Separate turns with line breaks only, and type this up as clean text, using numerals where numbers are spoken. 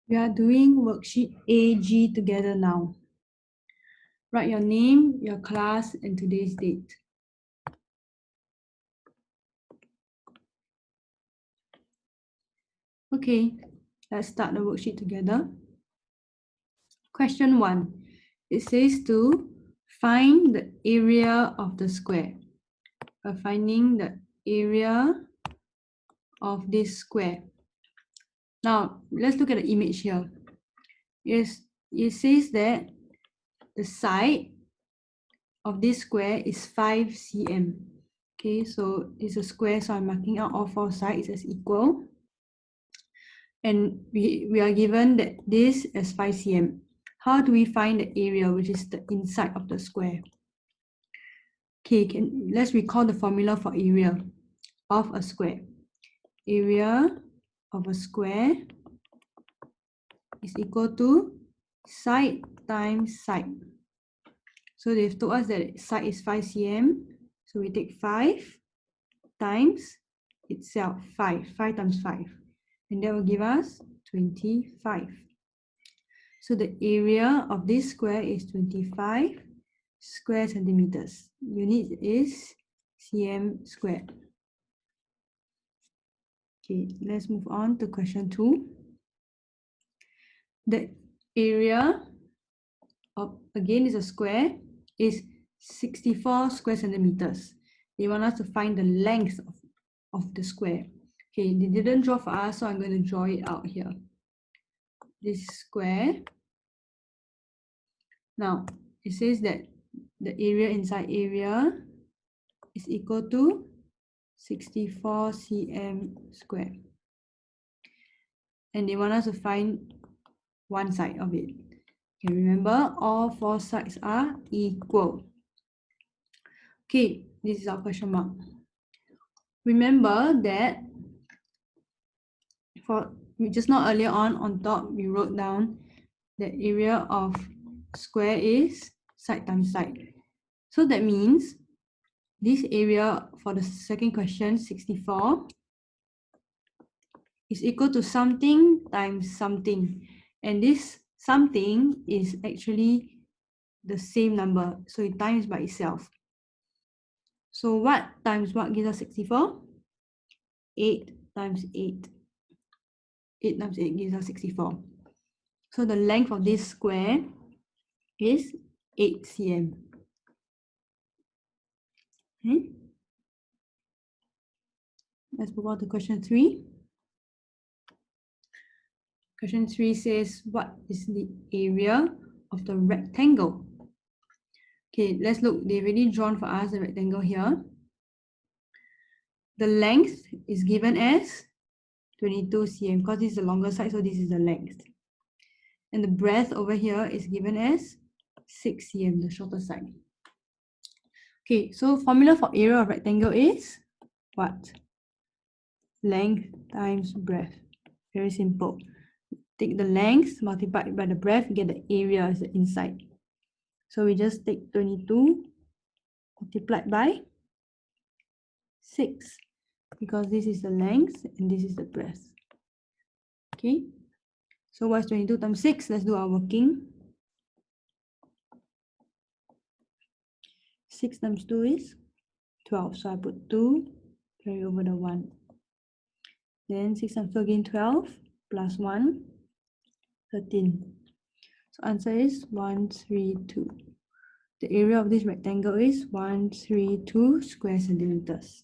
We are doing Worksheet AG together now. Write your name, your class, and today's date. Okay, let's start the worksheet together. Question 1. It says to find the area of the square. We're finding the area of this square. Now, let's look at the image here. Yes, it says that the side of this square is 5 cm. Okay, so it's a square, so I'm marking out all four sides as equal. And we are given that this is 5 cm. How do we find the area, which is the inside of the square? Okay, let's recall the formula for area of a square. Area of a square is equal to side times side. So they've told us that side is 5 cm. So we take 5 times itself, 5 times 5. And that will give us 25. So the area of this square is 25 square centimeters. Unit is cm squared. Okay, let's move on to question 2. The area of, again, is a square, is 64 square centimeters. They want us to find the length of the square. Okay, they didn't draw for us, so I'm going to draw it out here. This square. Now, it says that the area inside area is equal to 64 cm squared. And they want us to find one side of it. Okay, remember, all four sides are equal. Okay, this is our question mark. Remember that just now earlier on top, we wrote down the area of square is side times side. So that means this area for the second question, 64, is equal to something times something. And this something is actually the same number, so it times by itself. So what times what gives us 64? 8 times 8. 8 times 8 gives us 64. So the length of this square is 8 cm. Okay. Let's move on to question 3. Question 3 says, what is the area of the rectangle? Okay, let's look. They've already drawn for us the rectangle here. The length is given as 22 cm because this is the longer side, so this is the length. And the breadth over here is given as 6 cm, the shorter side. Okay, so formula for area of rectangle is what? Length times breadth. Very simple. Take the length multiplied by the breadth, get the area as the inside. So we just take 22 multiplied by 6 because this is the length and this is the breadth. Okay, so what's 22 times 6? Let's do our working. 6 times 2 is 12. So I put 2, carry over the 1. Then 6 times 2 again, 12 plus 1, 13. So answer is 132. The area of this rectangle is 132 square centimeters.